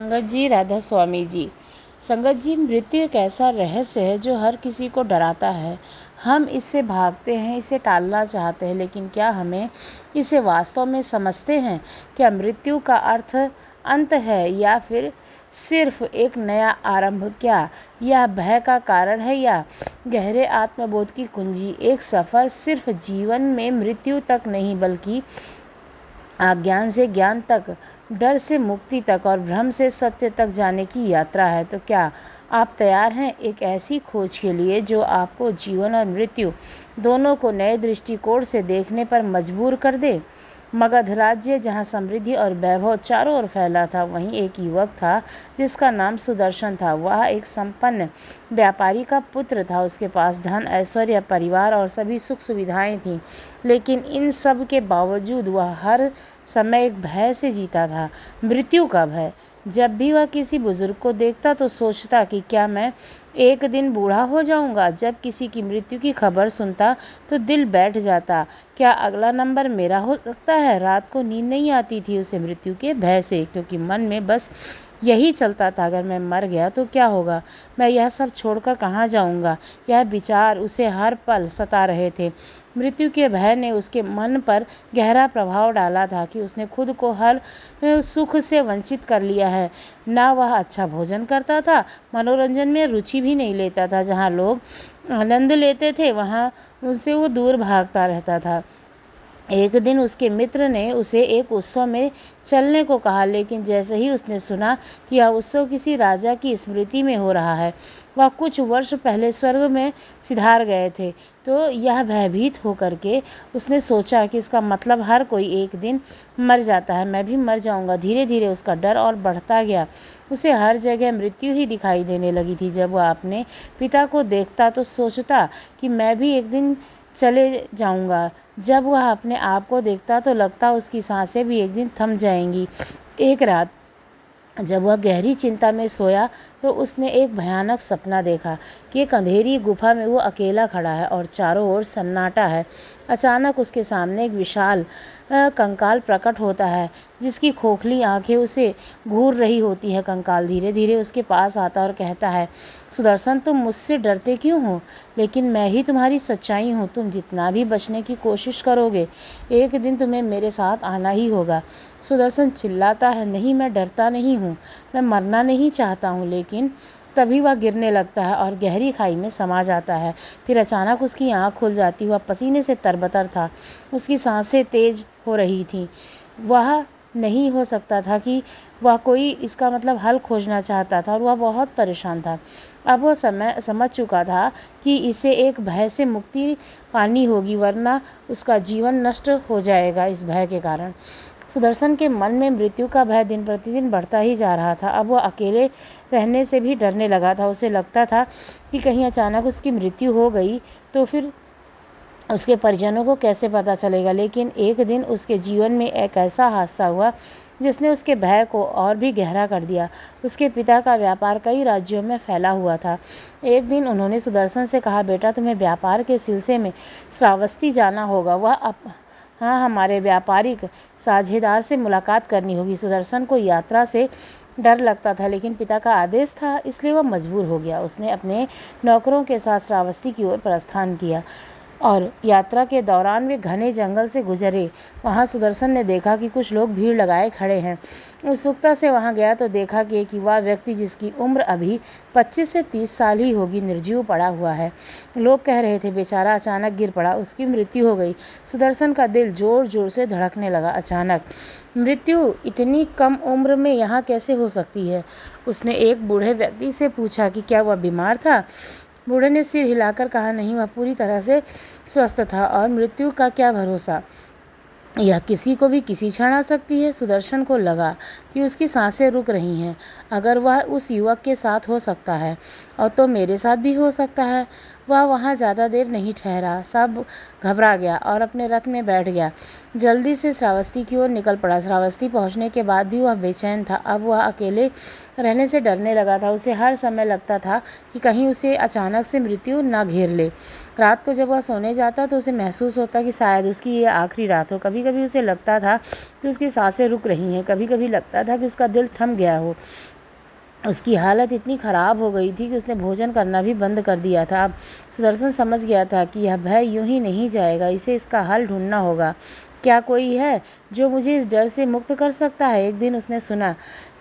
संगत जी, राधा स्वामी जी। संगत जी, मृत्यु एक ऐसा रहस्य है जो हर किसी को डराता है। हम इससे भागते हैं, इसे टालना चाहते हैं, लेकिन क्या हमें इसे वास्तव में समझते हैं? क्या मृत्यु का अर्थ अंत है या फिर सिर्फ एक नया आरंभ? क्या यह भय का कारण है या गहरे आत्मबोध की कुंजी? एक सफ़र सिर्फ जीवन में मृत्यु तक नहीं, बल्कि अज्ञान से ज्ञान तक, डर से मुक्ति तक और भ्रम से सत्य तक जाने की यात्रा है। तो क्या आप तैयार हैं एक ऐसी खोज के लिए जो आपको जीवन और मृत्यु दोनों को नए दृष्टिकोण से देखने पर मजबूर कर दे? मगध राज्य, जहाँ समृद्धि और वैभव चारों ओर फैला था, वहीं एक युवक था जिसका नाम सुदर्शन था। वह एक संपन्न व्यापारी का पुत्र था। उसके पास धन, ऐश्वर्य, परिवार और सभी सुख सुविधाएं थीं, लेकिन इन सब के बावजूद वह हर समय एक भय से जीता था, मृत्यु का भय। जब भी वह किसी बुजुर्ग को देखता तो सोचता कि क्या मैं एक दिन बूढ़ा हो जाऊंगा। जब किसी की मृत्यु की खबर सुनता तो दिल बैठ जाता, क्या अगला नंबर मेरा हो सकता है? रात को नींद नहीं आती थी उसे मृत्यु के भय से, क्योंकि मन में बस यही चलता था, अगर मैं मर गया तो क्या होगा, मैं यह सब छोड़कर कहाँ जाऊंगा। यह विचार उसे हर पल सता रहे थे। मृत्यु के भय ने उसके मन पर गहरा प्रभाव डाला था कि उसने खुद को हर सुख से वंचित कर लिया है। ना वह अच्छा भोजन करता था, मनोरंजन में रुचि भी नहीं लेता था। जहाँ लोग आनंद लेते थे वहाँ उनसे वो दूर भागता रहता था। एक दिन उसके मित्र ने उसे एक उत्सव में चलने को कहा, लेकिन जैसे ही उसने सुना कि यह उत्सव किसी राजा की स्मृति में हो रहा है, वह कुछ वर्ष पहले स्वर्ग में सिधार गए थे, तो यह भयभीत होकर के उसने सोचा कि इसका मतलब हर कोई एक दिन मर जाता है, मैं भी मर जाऊंगा। धीरे धीरे उसका डर और बढ़ता गया। उसे हर जगह मृत्यु ही दिखाई देने लगी थी। जब वह अपने पिता को देखता तो सोचता कि मैं भी एक दिन चले जाऊंगा। जब वह अपने आप को देखता तो लगता उसकी सांसें भी एक दिन थम जाएंगी। एक रात जब वह गहरी चिंता में सोया तो उसने एक भयानक सपना देखा कि एक अंधेरी गुफा में वो अकेला खड़ा है और चारों ओर सन्नाटा है। अचानक उसके सामने एक विशाल कंकाल प्रकट होता है, जिसकी खोखली आंखें उसे घूर रही होती है। कंकाल धीरे धीरे उसके पास आता और कहता है, सुदर्शन, तुम मुझसे डरते क्यों हो? लेकिन मैं ही तुम्हारी सच्चाई हूँ। तुम जितना भी बचने की कोशिश करोगे, एक दिन तुम्हें मेरे साथ आना ही होगा। सुदर्शन चिल्लाता है, नहीं, मैं डरता नहीं हूँ, मैं मरना नहीं चाहता हूँ। लेकिन तभी वह गिरने लगता है और गहरी खाई में समा जाता है। फिर अचानक उसकी आँख खुल जाती। वह पसीने से तरबतर था, उसकी सांसें तेज हो रही थीं। वह नहीं हो सकता था कि वह कोई इसका मतलब हल खोजना चाहता था और वह बहुत परेशान था। अब वह समझ चुका था कि इसे एक भय से मुक्ति पानी होगी, वरना उसका जीवन नष्ट हो जाएगा इस भय के कारण। सुदर्शन के मन में मृत्यु का भय दिन प्रतिदिन बढ़ता ही जा रहा था। अब वह अकेले रहने से भी डरने लगा था। उसे लगता था कि कहीं अचानक उसकी मृत्यु हो गई तो फिर उसके परिजनों को कैसे पता चलेगा। लेकिन एक दिन उसके जीवन में एक ऐसा हादसा हुआ जिसने उसके भय को और भी गहरा कर दिया। उसके पिता का व्यापार कई राज्यों में फैला हुआ था। एक दिन उन्होंने सुदर्शन से कहा, बेटा, तुम्हें व्यापार के सिलसिले में श्रावस्ती जाना होगा। हाँ, हमारे व्यापारिक साझेदार से मुलाकात करनी होगी। सुदर्शन को यात्रा से डर लगता था, लेकिन पिता का आदेश था, इसलिए वह मजबूर हो गया। उसने अपने नौकरों के साथ श्रावस्ती की ओर प्रस्थान किया और यात्रा के दौरान वे घने जंगल से गुजरे। वहाँ सुदर्शन ने देखा कि कुछ लोग भीड़ लगाए खड़े हैं। उत्सुकता से वहाँ गया तो देखा कि एक युवा व्यक्ति, जिसकी उम्र अभी 25 से 30 साल ही होगी, निर्जीव पड़ा हुआ है। लोग कह रहे थे, बेचारा अचानक गिर पड़ा, उसकी मृत्यु हो गई। सुदर्शन का दिल जोर जोर से धड़कने लगा। अचानक मृत्यु इतनी कम उम्र में यहाँ कैसे हो सकती है? उसने एक बूढ़े व्यक्ति से पूछा कि क्या वह बीमार था। बूढ़े ने सिर हिलाकर कहा, नहीं, वह पूरी तरह से स्वस्थ था। और मृत्यु का क्या भरोसा, यह किसी को भी किसी क्षण आ सकती है। सुदर्शन को लगा कि उसकी सांसें रुक रही हैं। अगर वह उस युवक के साथ हो सकता है और तो मेरे साथ भी हो सकता है। वह वहाँ ज़्यादा देर नहीं ठहरा, सब घबरा गया और अपने रथ में बैठ गया। जल्दी से श्रावस्ती की ओर निकल पड़ा। श्रावस्ती पहुँचने के बाद भी वह बेचैन था। अब वह अकेले रहने से डरने लगा था। उसे हर समय लगता था कि कहीं उसे अचानक से मृत्यु न घेर ले। रात को जब वह सोने जाता तो उसे महसूस होता कि शायद उसकी ये आखिरी रात हो। कभी कभी उसे लगता था कि उसकी सांसें रुक रही हैं, कभी कभी लगता था कि उसका दिल थम गया हो। उसकी हालत इतनी ख़राब हो गई थी कि उसने भोजन करना भी बंद कर दिया था। अब सुदर्शन समझ गया था कि यह भय यूं ही नहीं जाएगा, इसे इसका हल ढूंढना होगा। क्या कोई है जो मुझे इस डर से मुक्त कर सकता है? एक दिन उसने सुना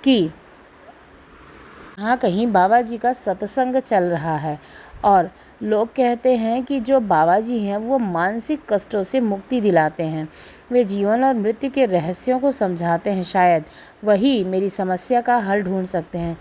कि हाँ, कहीं बाबा जी का सत्संग चल रहा है और लोग कहते हैं कि जो बाबा जी हैं वो मानसिक कष्टों से मुक्ति दिलाते हैं। वे जीवन और मृत्यु के रहस्यों को समझाते हैं। शायद वही मेरी समस्या का हल ढूंढ सकते हैं।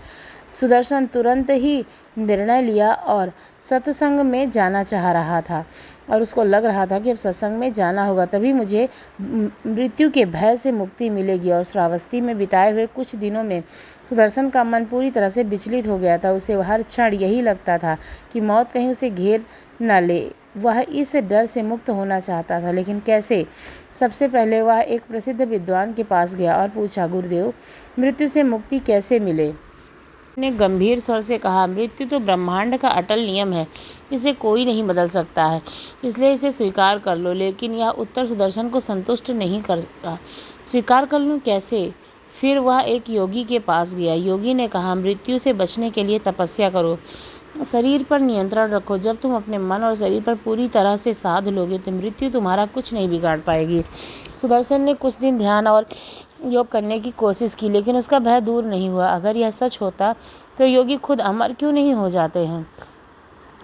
सुदर्शन तुरंत ही निर्णय लिया और सत्संग में जाना चाह रहा था और उसको लग रहा था कि अब सत्संग में जाना होगा, तभी मुझे मृत्यु के भय से मुक्ति मिलेगी। और श्रावस्ती में बिताए हुए कुछ दिनों में सुदर्शन का मन पूरी तरह से विचलित हो गया था। उसे हर क्षण यही लगता था कि मौत कहीं उसे घेर न ले। वह इस डर से मुक्त होना चाहता था, लेकिन कैसे? सबसे पहले वह एक प्रसिद्ध विद्वान के पास गया और पूछा, गुरुदेव, मृत्यु से मुक्ति कैसे मिले? ने गंभीर स्वर से कहा, मृत्यु तो ब्रह्मांड का अटल नियम है, इसे कोई नहीं बदल सकता है, इसलिए इसे स्वीकार कर लो। लेकिन यह उत्तर सुदर्शन को संतुष्ट नहीं कर सका। स्वीकार कर लूँ कैसे? फिर वह एक योगी के पास गया। योगी ने कहा, मृत्यु से बचने के लिए तपस्या करो, शरीर पर नियंत्रण रखो। जब तुम अपने मन और शरीर पर पूरी तरह से साध लोगे तो मृत्यु तुम्हारा कुछ नहीं बिगाड़ पाएगी। सुदर्शन ने कुछ दिन ध्यान और योग करने की कोशिश की, लेकिन उसका भय दूर नहीं हुआ। अगर यह सच होता तो योगी खुद अमर क्यों नहीं हो जाते हैं?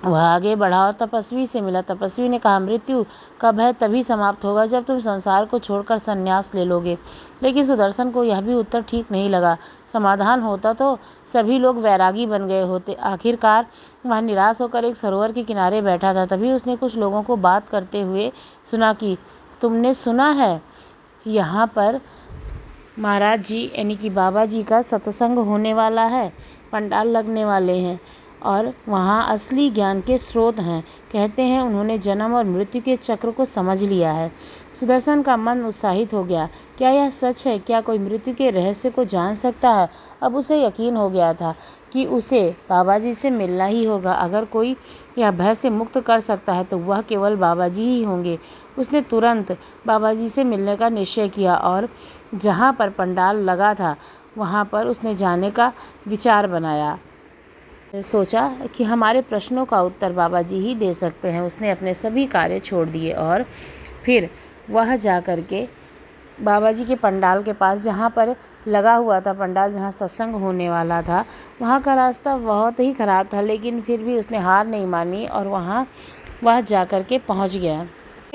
वह आगे बढ़ा और तपस्वी से मिला। तपस्वी ने कहा, मृत्यु का भय तभी समाप्त होगा जब तुम संसार को छोड़कर संन्यास ले लोगे। लेकिन सुदर्शन को यह भी उत्तर ठीक नहीं लगा। समाधान होता तो सभी लोग वैरागी बन गए होते। आखिरकार वह निराश होकर एक सरोवर के किनारे बैठा था। तभी उसने कुछ लोगों को बात करते हुए सुना कि तुमने सुना है, यहाँ पर महाराज जी यानी कि बाबा जी का सत्संग होने वाला है, पंडाल लगने वाले हैं और वहाँ असली ज्ञान के स्रोत हैं। कहते हैं उन्होंने जन्म और मृत्यु के चक्र को समझ लिया है। सुदर्शन का मन उत्साहित हो गया। क्या यह सच है? क्या कोई मृत्यु के रहस्य को जान सकता है? अब उसे यकीन हो गया था कि उसे बाबा जी से मिलना ही होगा। अगर कोई यह भय से मुक्त कर सकता है तो वह केवल बाबा जी ही होंगे। उसने तुरंत बाबा जी से मिलने का निश्चय किया और जहाँ पर पंडाल लगा था वहाँ पर उसने जाने का विचार बनाया। सोचा कि हमारे प्रश्नों का उत्तर बाबा जी ही दे सकते हैं। उसने अपने सभी कार्य छोड़ दिए और फिर वह जा कर के बाबा जी के पंडाल के पास, जहाँ पर लगा हुआ था पंडाल, जहाँ सत्संग होने वाला था, वहाँ का रास्ता बहुत ही ख़राब था, लेकिन फिर भी उसने हार नहीं मानी और वह जा कर के पहुँच गया।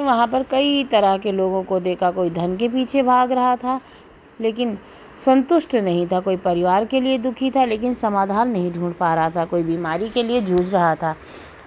वहाँ पर कई तरह के लोगों को देखा। कोई धन के पीछे भाग रहा था लेकिन संतुष्ट नहीं था, कोई परिवार के लिए दुखी था लेकिन समाधान नहीं ढूंढ पा रहा था, कोई बीमारी के लिए जूझ रहा था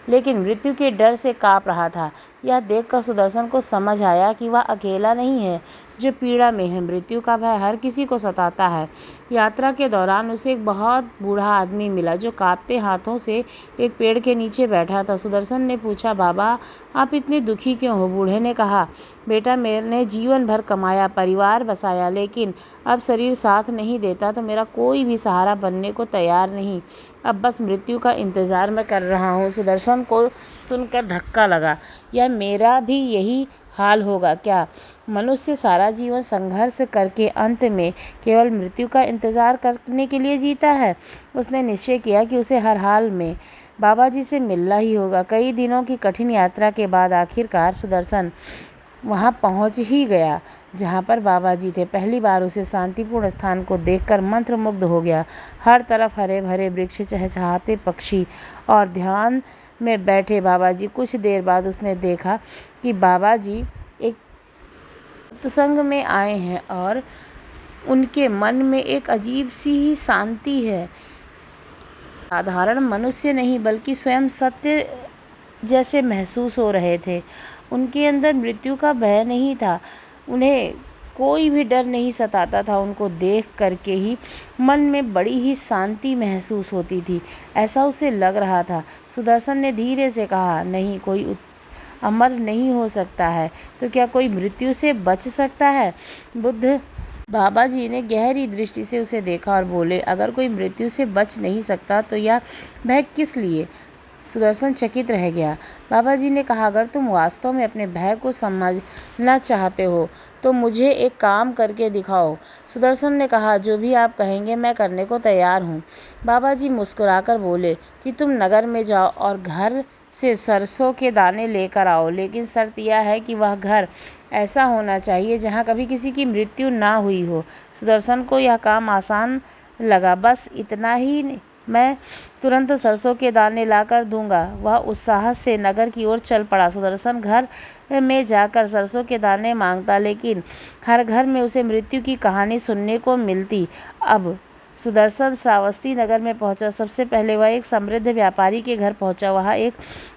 लेकिन मृत्यु के डर से काँप रहा था। यह देखकर सुदर्शन को समझ आया कि वह अकेला नहीं है जो पीड़ा में है। मृत्यु का भय हर किसी को सताता है। यात्रा के दौरान उसे एक बहुत बूढ़ा आदमी मिला जो कांपते हाथों से एक पेड़ के नीचे बैठा था। सुदर्शन ने पूछा, बाबा आप इतने दुखी क्यों हो? बूढ़े ने कहा, बेटा मैंने जीवन भर कमाया, परिवार बसाया, लेकिन अब शरीर साथ नहीं देता तो मेरा कोई भी सहारा बनने को तैयार नहीं। अब बस मृत्यु का इंतज़ार मैं कर रहा हूँ। सुदर्शन को सुनकर धक्का लगा। यह मेरा भी यही हाल होगा क्या? मनुष्य सारा जीवन संघर्ष करके अंत में केवल मृत्यु का इंतज़ार करने के लिए जीता है। उसने निश्चय किया कि उसे हर हाल में बाबा जी से मिलना ही होगा। कई दिनों की कठिन यात्रा के बाद आखिरकार सुदर्शन वहाँ पहुँच ही गया जहाँ पर बाबा जी थे। पहली बार उसे शांतिपूर्ण स्थान को देखकर मंत्रमुग्ध हो गया। हर तरफ हरे भरे वृक्ष, चहचहाते पक्षी और ध्यान में बैठे बाबा जी। कुछ देर बाद उसने देखा कि बाबा जी एक सत्संग में आए हैं और उनके मन में एक अजीब सी ही शांति है। साधारण मनुष्य नहीं बल्कि स्वयं सत्य जैसे महसूस हो रहे थे। उनके अंदर मृत्यु का भय नहीं था। उन्हें कोई भी डर नहीं सताता था। उनको देख करके ही मन में बड़ी ही शांति महसूस होती थी, ऐसा उसे लग रहा था। सुदर्शन ने धीरे से कहा, नहीं, कोई अमर नहीं हो सकता है तो क्या कोई मृत्यु से बच सकता है? बुद्ध बाबा जी ने गहरी दृष्टि से उसे देखा और बोले, अगर कोई मृत्यु से बच नहीं सकता तो यह भय किस लिए? सुदर्शन चकित रह गया। बाबा जी ने कहा, अगर तुम वास्तव में अपने भय को समझना चाहते हो तो मुझे एक काम करके दिखाओ। सुदर्शन ने कहा, जो भी आप कहेंगे मैं करने को तैयार हूँ। बाबा जी मुस्कुराकर बोले कि तुम नगर में जाओ और घर से सरसों के दाने लेकर आओ, लेकिन शर्त यह है कि वह घर ऐसा होना चाहिए जहाँ कभी किसी की मृत्यु ना हुई हो। सुदर्शन को यह काम आसान लगा। बस इतना ही, मैं तुरंत सरसों के दाने लाकर दूंगा। वह उत्साह से नगर की ओर चल पड़ा। सुदर्शन घर में जाकर सरसों के दाने मांगता, लेकिन हर घर में उसे मृत्यु की कहानी सुनने को मिलती। अब सुदर्शन श्रावस्ती नगर में पहुंचा। सबसे पहले वह एक समृद्ध व्यापारी के घर पहुंचा। वहाँ एक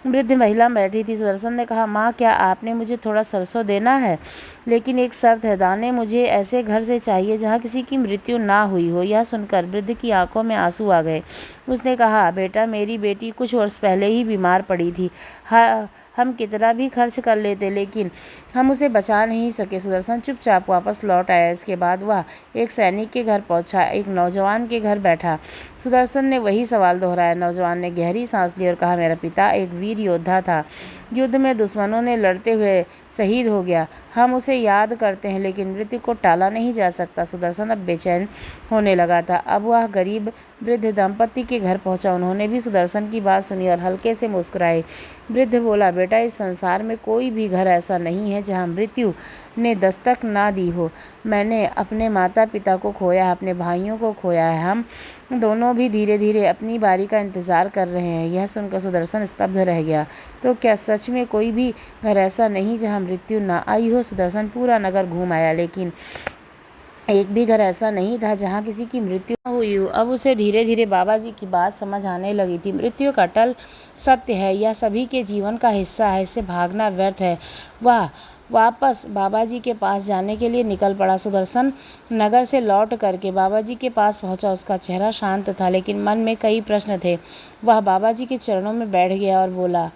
वृद्ध महिला बैठी थी। सुदर्शन ने कहा, माँ, क्या आपने मुझे थोड़ा सरसों देना है? लेकिन एक शर्त है, दाने मुझे ऐसे घर से चाहिए जहाँ किसी की मृत्यु ना हुई हो। यह सुनकर वृद्ध की आंखों में आंसू आ गए। उसने कहा, बेटा, मेरी बेटी कुछ वर्ष पहले ही बीमार पड़ी थी। हम कितना भी खर्च कर लेते लेकिन हम उसे बचा नहीं सके। सुदर्शन चुपचाप वापस लौट आया। इसके बाद वह एक सैनिक के घर पहुंचा, एक नौजवान के घर बैठा। सुदर्शन ने वही सवाल दोहराया। नौजवान ने गहरी सांस ली और कहा, मेरा पिता एक वीर योद्धा था। युद्ध में दुश्मनों ने लड़ते हुए शहीद हो गया। हम उसे याद करते हैं, लेकिन मृत्यु को टाला नहीं जा सकता। सुदर्शन अब बेचैन होने लगा था। अब वह गरीब वृद्ध दंपति के घर पहुंचा। उन्होंने भी सुदर्शन की बात सुनी और हल्के से मुस्कुराए। वृद्ध बोला, बेटा, इस संसार में कोई भी घर ऐसा नहीं है जहां मृत्यु ने दस्तक ना दी हो। मैंने अपने माता पिता को खोया है, अपने भाइयों को खोया है। हम दोनों भी धीरे धीरे अपनी बारी का इंतज़ार कर रहे हैं। यह सुनकर सुदर्शन स्तब्ध रह गया। तो क्या सच में कोई भी घर ऐसा नहीं जहाँ मृत्यु ना आई हो? सुदर्शन पूरा नगर घूम आया, लेकिन एक भी घर ऐसा नहीं था जहाँ किसी की मृत्यु हुई हो। अब उसे धीरे धीरे बाबा जी की बात समझ आने लगी थी। मृत्यु का अटल सत्य है, यह सभी के जीवन का हिस्सा है, इससे भागना व्यर्थ है। वह वापस बाबा जी के पास जाने के लिए निकल पड़ा। सुदर्शन नगर से लौट करके बाबा जी के पास पहुंचा। उसका चेहरा शांत था, लेकिन मन में कई प्रश्न थे। वह बाबा जी के चरणों में बैठ गया और बोला,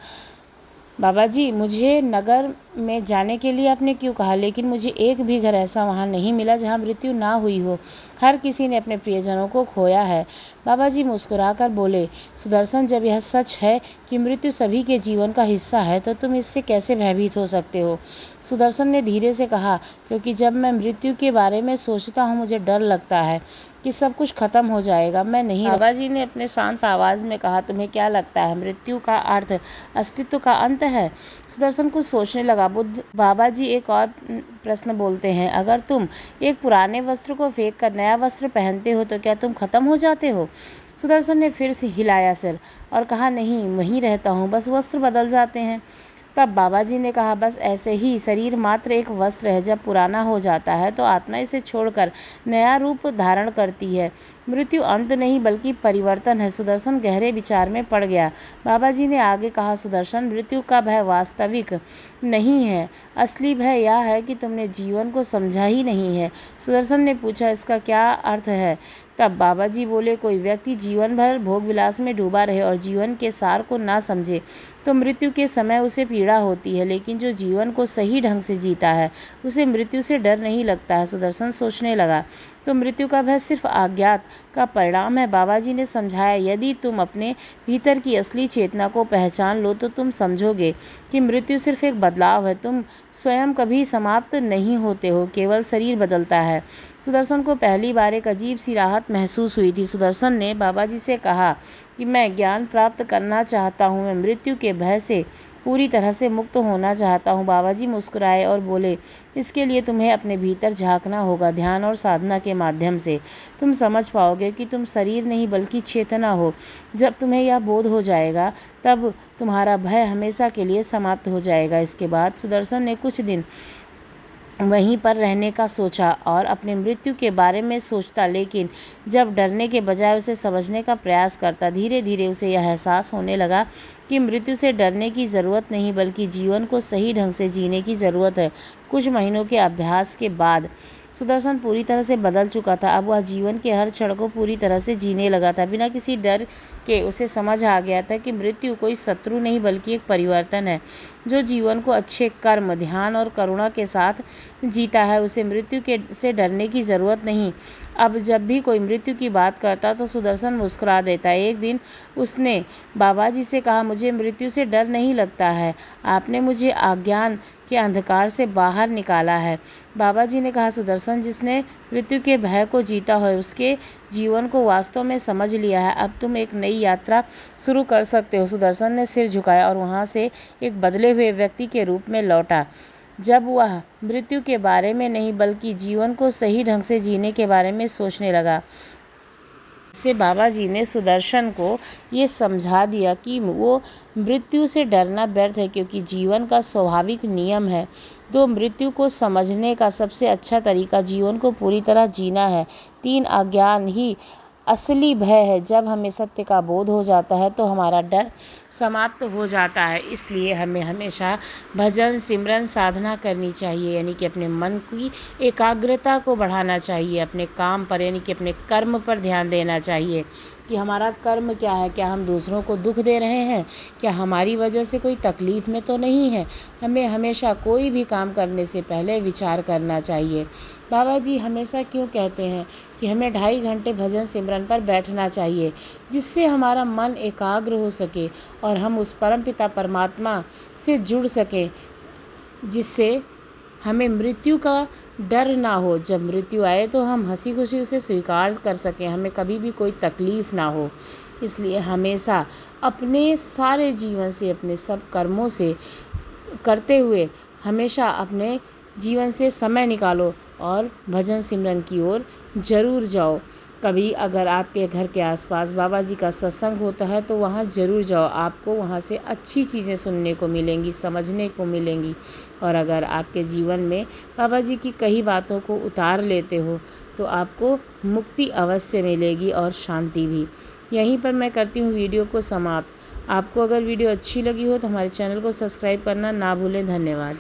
बाबा जी, मुझे नगर में जाने के लिए आपने क्यों कहा? लेकिन मुझे एक भी घर ऐसा वहाँ नहीं मिला जहाँ मृत्यु ना हुई हो। हर किसी ने अपने प्रियजनों को खोया है। बाबा जी मुस्कुराकर बोले, सुदर्शन, जब यह सच है कि मृत्यु सभी के जीवन का हिस्सा है तो तुम इससे कैसे भयभीत हो सकते हो? सुदर्शन ने धीरे से कहा, क्योंकि जब मैं मृत्यु के बारे में सोचता हूँ मुझे डर लगता है कि सब कुछ खत्म हो जाएगा, मैं नहीं। बाबा जी ने अपने शांत आवाज़ में कहा, तुम्हें क्या लगता है मृत्यु का अर्थ अस्तित्व का अंत है? सुदर्शन कुछ सोचने लगा। बुद्ध बाबा जी एक और प्रश्न बोलते हैं, अगर तुम एक पुराने वस्त्र को फेंक कर नया वस्त्र पहनते हो तो क्या तुम खत्म हो जाते हो? सुदर्शन ने फिर से हिलाया सिर और कहा, नहीं, वहीं रहता हूँ, बस वस्त्र बदल जाते हैं। तब बाबा जी ने कहा, बस ऐसे ही शरीर मात्र एक वस्त्र है। जब पुराना हो जाता है तो आत्मा इसे छोड़कर नया रूप धारण करती है। मृत्यु अंत नहीं बल्कि परिवर्तन है। सुदर्शन गहरे विचार में पड़ गया। बाबा जी ने आगे कहा, सुदर्शन, मृत्यु का भय वास्तविक नहीं है। असली भय यह है कि तुमने जीवन को समझा ही नहीं है। सुदर्शन ने पूछा, इसका क्या अर्थ है? तब बाबा जी बोले, कोई व्यक्ति जीवन भर भोग विलास में डूबा रहे और जीवन के सार को ना समझे तो मृत्यु के समय उसे पीड़ा होती है, लेकिन जो जीवन को सही ढंग से जीता है उसे मृत्यु से डर नहीं लगता है। सुदर्शन सोचने लगा, तो मृत्यु का भय सिर्फ अज्ञात का परिणाम है। बाबा जी ने समझाया, यदि तुम अपने भीतर की असली चेतना को पहचान लो तो तुम समझोगे कि मृत्यु सिर्फ एक बदलाव है। तुम स्वयं कभी समाप्त नहीं होते हो, केवल शरीर बदलता है। सुदर्शन को पहली बार एक अजीब सी राहत महसूस हुई थी। सुदर्शन ने बाबा जी से कहा कि मैं ज्ञान प्राप्त करना चाहता हूँ, मैं मृत्यु के भय से पूरी तरह से मुक्त होना चाहता हूँ। बाबा जी मुस्कुराए और बोले, इसके लिए तुम्हें अपने भीतर झांकना होगा। ध्यान और साधना के माध्यम से तुम समझ पाओगे कि तुम शरीर नहीं बल्कि चेतना हो। जब तुम्हें यह बोध हो जाएगा तब तुम्हारा भय हमेशा के लिए समाप्त हो जाएगा। इसके बाद सुदर्शन ने कुछ दिन वहीं पर रहने का सोचा और अपनी मृत्यु के बारे में सोचता, लेकिन जब डरने के बजाय उसे समझने का प्रयास करता, धीरे धीरे उसे यह एहसास होने लगा कि मृत्यु से डरने की ज़रूरत नहीं, बल्कि जीवन को सही ढंग से जीने की ज़रूरत है। कुछ महीनों के अभ्यास के बाद सुदर्शन पूरी तरह से बदल चुका था। अब वह जीवन के हर क्षण को पूरी तरह से जीने लगा था। बिना किसी डर के उसे समझ आ गया था कि मृत्यु कोई शत्रु नहीं, बल्कि एक परिवर्तन है। जो जीवन को अच्छे कर्म, ध्यान और करुणा के साथ जीता है, उसे मृत्यु के से डरने की ज़रूरत नहीं। अब जब भी कोई मृत्यु की बात करता तो सुदर्शन मुस्कुरा देता। एक दिन उसने बाबा जी से कहा, मुझे मृत्यु से डर नहीं लगता है, आपने मुझे अज्ञान के अंधकार से बाहर निकाला है। बाबा जी ने कहा, सुदर्शन, जिसने मृत्यु के भय को जीता है उसके जीवन को वास्तव में समझ लिया है। अब तुम एक नई यात्रा शुरू कर सकते हो। सुदर्शन ने सिर झुकाया और वहाँ से एक बदले हुए व्यक्ति के रूप में लौटा। जब वह मृत्यु के बारे में नहीं, बल्कि जीवन को सही ढंग से जीने के बारे में सोचने लगा, से बाबा जी ने सुदर्शन को ये समझा दिया कि वो मृत्यु से डरना व्यर्थ है, क्योंकि जीवन का स्वाभाविक नियम है। तो मृत्यु को समझने का सबसे अच्छा तरीका जीवन को पूरी तरह जीना है। 3 अज्ञान ही असली भय है। जब हमें सत्य का बोध हो जाता है तो हमारा डर समाप्त हो जाता है। इसलिए हमें हमेशा भजन, सिमरन, साधना करनी चाहिए, यानी कि अपने मन की एकाग्रता को बढ़ाना चाहिए। अपने काम पर, यानी कि अपने कर्म पर ध्यान देना चाहिए कि हमारा कर्म क्या है, क्या हम दूसरों को दुख दे रहे हैं, क्या हमारी वजह से कोई तकलीफ़ में तो नहीं है। हमें हमेशा कोई भी काम करने से पहले विचार करना चाहिए। बाबा जी हमेशा क्यों कहते हैं कि हमें 2.5 घंटे भजन सिमरन पर बैठना चाहिए, जिससे हमारा मन एकाग्र हो सके और हम उस परमपिता परमात्मा से जुड़ सकें, जिससे हमें मृत्यु का डर ना हो। जब मृत्यु आए तो हम हंसी खुशी उसे स्वीकार कर सकें, हमें कभी भी कोई तकलीफ़ ना हो। इसलिए हमेशा अपने सारे जीवन से, अपने सब कर्मों से करते हुए हमेशा अपने जीवन से समय निकालो और भजन सिमरन की ओर ज़रूर जाओ। कभी अगर आपके घर के आसपास बाबा जी का सत्संग होता है तो वहाँ ज़रूर जाओ, आपको वहाँ से अच्छी चीज़ें सुनने को मिलेंगी, समझने को मिलेंगी। और अगर आपके जीवन में बाबा जी की कई बातों को उतार लेते हो तो आपको मुक्ति अवश्य मिलेगी और शांति भी। यहीं पर मैं करती हूँ वीडियो को समाप्त। आपको अगर वीडियो अच्छी लगी हो तो हमारे चैनल को सब्सक्राइब करना ना भूलें। धन्यवाद।